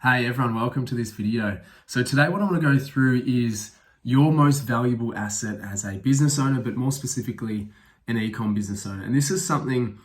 Hey everyone, welcome to this video. So today what I want to go through is your most valuable asset as a business owner, but more specifically an ecom business owner. And this is something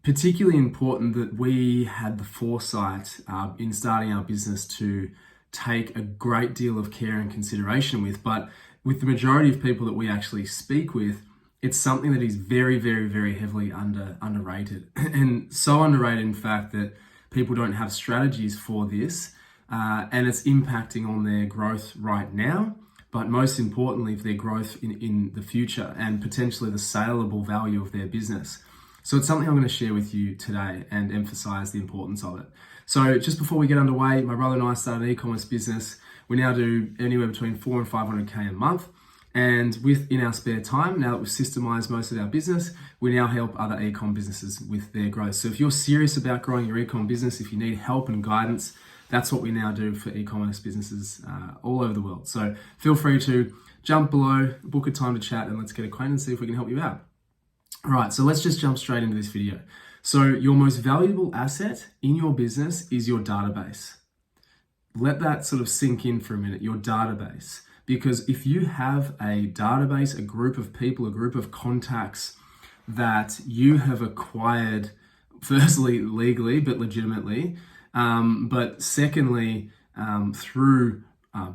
particularly important that we had the foresight in starting our business to take a great deal of care and consideration with. But with the majority of people that we actually speak with, it's something that is very, very, very heavily underrated. And so underrated, in fact, that people don't have strategies for this, and it's impacting on their growth right now, but most importantly, for their growth in the future and potentially the saleable value of their business. So it's something I'm going to share with you today and emphasize the importance of it. So just before we get underway, my brother and I started an e-commerce business. We now do anywhere between 400 and 500K a month. And in our spare time, now that we've systemized most of our business, we now help other ecom businesses with their growth. So if you're serious about growing your ecom business, if you need help and guidance, that's what we now do for e-commerce businesses all over the world. So feel free to jump below, book a time to chat, and let's get acquainted and see if we can help you out. All right, so let's just jump straight into this video. So your most valuable asset in your business is your database. Let that sort of sink in for a minute, your database. Because if you have a database, a group of people, a group of contacts that you have acquired, firstly, legally, but legitimately, but secondly, through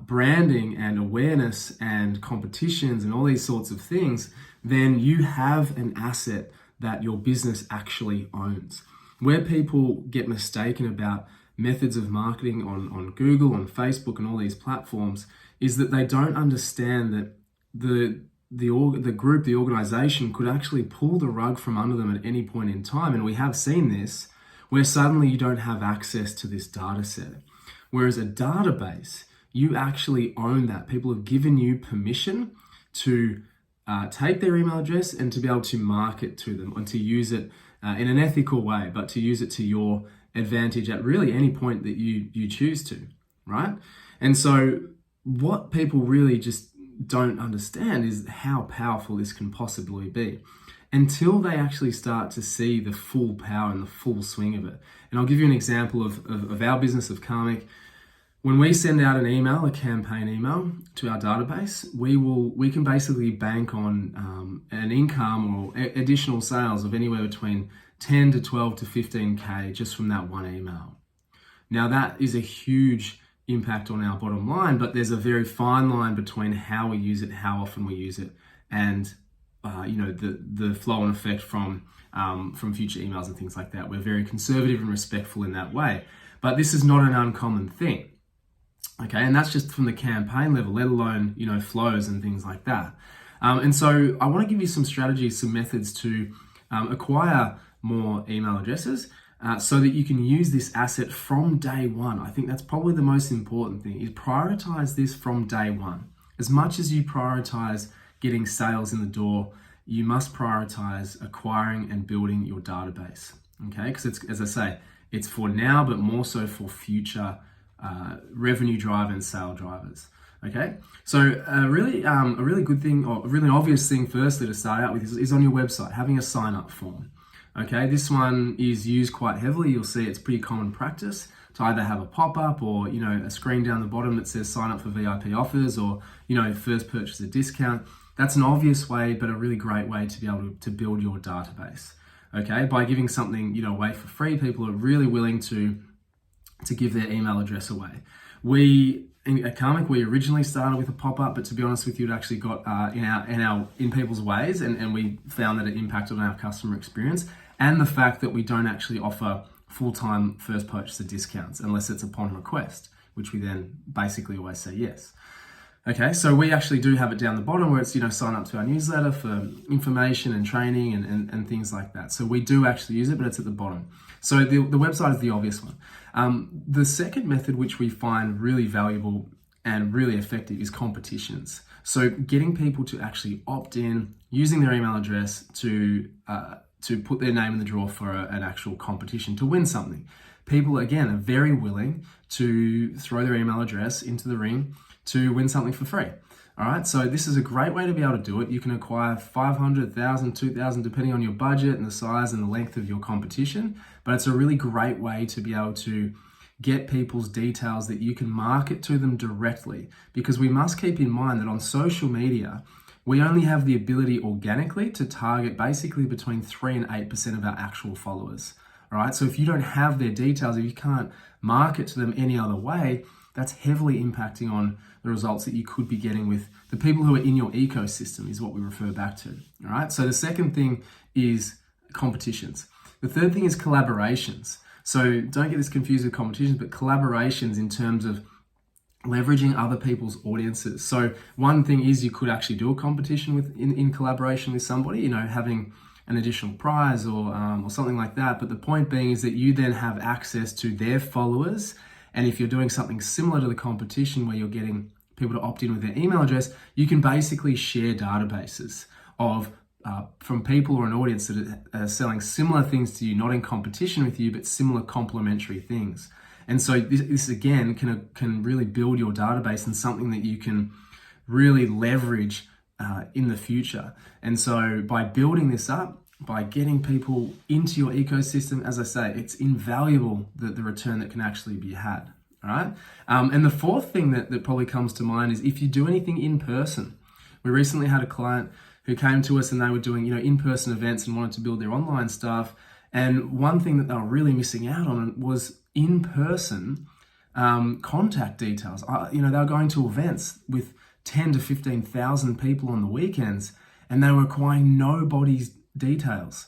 branding and awareness and competitions and all these sorts of things, then you have an asset that your business actually owns. Where people get mistaken about methods of marketing on Google, on Facebook, and all these platforms is that they don't understand that the group, the organization could actually pull the rug from under them at any point in time. And we have seen this where suddenly you don't have access to this data set. Whereas a database, you actually own that. People have given you permission to take their email address and to be able to market to them and to use it in an ethical way, but to use it to your advantage at really any point that you choose to, right? And so what people really just don't understand is how powerful this can possibly be until they actually start to see the full power and the full swing of it. And I'll give you an example of our business of Karmic. When we send out an email, a campaign email to our database, we can basically bank on an income or additional sales of anywhere between 10 to 12 to 15K just from that one email. Now that is a huge impact on our bottom line, but there's a very fine line between how we use it, how often we use it, and the flow and effect from future emails and things like that. We're very conservative and respectful in that way, but this is not an uncommon thing. Okay, and that's just from the campaign level, let alone flows and things like that. And so I want to give you some strategies, some methods to acquire more email addresses so that you can use this asset from day one. I think that's probably the most important thing, is prioritize this from day one. As much as you prioritize getting sales in the door, you must prioritize acquiring and building your database. Okay, because it's, as I say, it's for now, but more so for future revenue drive and sale drivers. Okay, so a really good thing, or a really obvious thing firstly to start out with is on your website, having a sign up form. Okay, this one is used quite heavily. You'll see it's pretty common practice to either have a pop-up or a screen down the bottom that says sign up for VIP offers or first purchase a discount. That's an obvious way, but a really great way to be able to build your database. Okay, by giving something away for free, people are really willing to give their email address away. At Karmic, we originally started with a pop-up, but to be honest with you, it actually got in people's ways, and we found that it impacted on our customer experience and the fact that we don't actually offer full-time first purchaser discounts unless it's upon request, which we then basically always say yes. Okay, so we actually do have it down the bottom where it's sign up to our newsletter for information and training and things like that. So we do actually use it, but it's at the bottom. So the website is the obvious one. The second method, which we find really valuable and really effective, is competitions. So getting people to actually opt in, using their email address to put their name in the draw for an actual competition to win something. People, again, are very willing to throw their email address into the ring to win something for free. All right, so this is a great way to be able to do it. You can acquire 500, 1,000, 2,000, depending on your budget and the size and the length of your competition. But it's a really great way to be able to get people's details that you can market to them directly. Because we must keep in mind that on social media, we only have the ability organically to target basically between 3 and 8% of our actual followers. All right. So if you don't have their details, if you can't market to them any other way, that's heavily impacting on the results that you could be getting with the people who are in your ecosystem, is what we refer back to. All right. So the second thing is competitions. The third thing is collaborations. So don't get this confused with competitions, but collaborations in terms of leveraging other people's audiences. So one thing is you could actually do a competition with in collaboration with somebody, you know, having an additional prize or something like that. But the point being is that you then have access to their followers. And if you're doing something similar to the competition where you're getting people to opt in with their email address, you can basically share databases of from people or an audience that are selling similar things to you, not in competition with you, but similar complementary things. And so this again can really build your database and something that you can really leverage in the future. And so by building this up, by getting people into your ecosystem, as I say, it's invaluable, the return that can actually be had. All right. And the fourth thing that probably comes to mind is if you do anything in person. We recently had a client who came to us and they were doing, you know, in-person events and wanted to build their online stuff. And one thing that they were really missing out on was in-person contact details. You know, they were going to events with 10 to 15,000 people on the weekends, and they were acquiring nobody's details,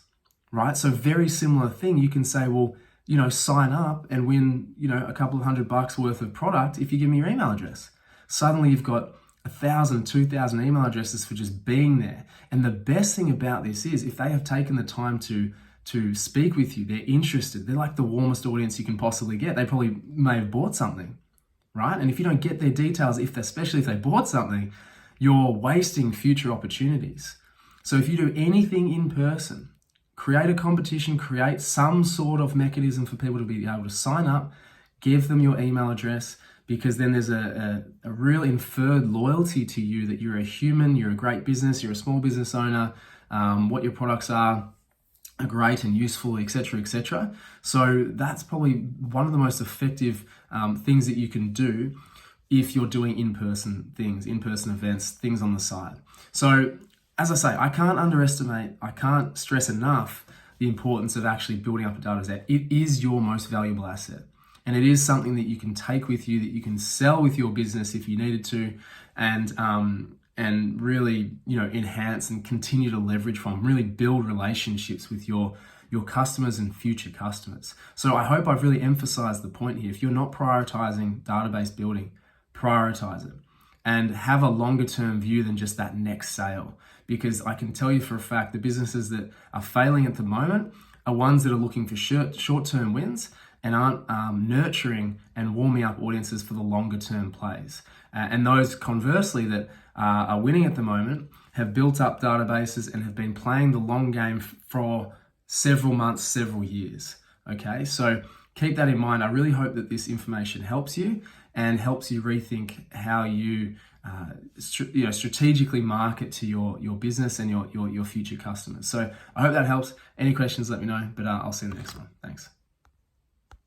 right? So very similar thing. You can say, well, you know, sign up and win, you know, a couple of $100 worth of product if you give me your email address. Suddenly you've got 1,000, 2,000 email addresses for just being there. And the best thing about this is if they have taken the time to speak with you, they're interested. They're like the warmest audience you can possibly get. They probably may have bought something, right? And if you don't get their details, especially if they bought something, you're wasting future opportunities. So if you do anything in person, create a competition, create some sort of mechanism for people to be able to sign up, give them your email address, because then there's a real inferred loyalty to you that you're a human, you're a great business, you're a small business owner, what your products are great and useful, etc., etc. So that's probably one of the most effective things that you can do if you're doing in-person things, in-person events, things on the side. So as I say, I can't stress enough the importance of actually building up a data set. It is your most valuable asset. And it is something that you can take with you, that you can sell with your business if you needed to, and really, you know, enhance and continue to leverage from, really build relationships with your customers and future customers. So I hope I've really emphasized the point here. If you're not prioritizing database building, prioritize it and have a longer term view than just that next sale. Because I can tell you for a fact, the businesses that are failing at the moment are ones that are looking for short-term wins and aren't nurturing and warming up audiences for the longer term plays. And those conversely that are winning at the moment have built up databases and have been playing the long game for several months, several years. Okay, so keep that in mind. I really hope that this information helps you and helps you rethink how you strategically market to your business and your future customers. So I hope that helps. Any questions, let me know, but I'll see you in the next one. Thanks.